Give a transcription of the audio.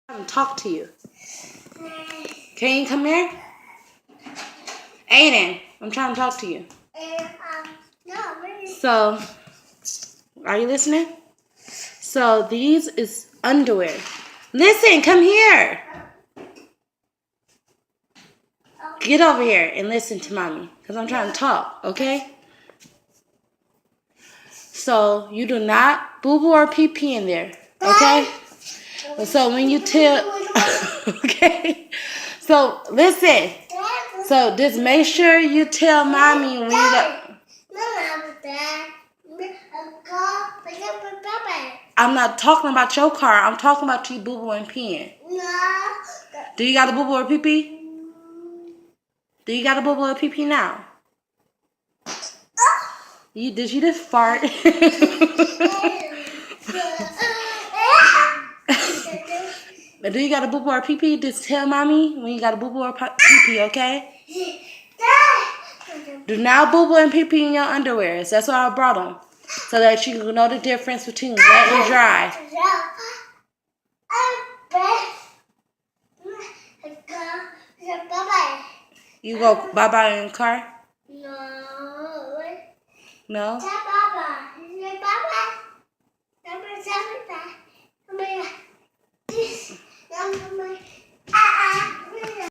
to talk to you. Can you come here? Aiden, I'm trying to talk to you. So, are you listening? So, these is underwear. Listen, come here. Get over here and listen to mommy, because I'm trying to talk, okay? So, you do not boo-boo or pee-pee in there, okay? So, when you tell... okay? So, listen. So, just make sure you tell mommy when you go... I'm not talking about your car. I'm talking about you boo-boo and peeing. No. Do you got a boo-boo or pee-pee? Do you got a boo-boo or pee-pee now? Did you just fart? But do you got a boo-boo or pee-pee? Just tell mommy when you got a boo-boo or pee-pee, okay? Do not boo-boo and pee-pee in your underwear. That's why I brought them. So that you can know the difference between wet and dry. You go bye-bye in the car? No?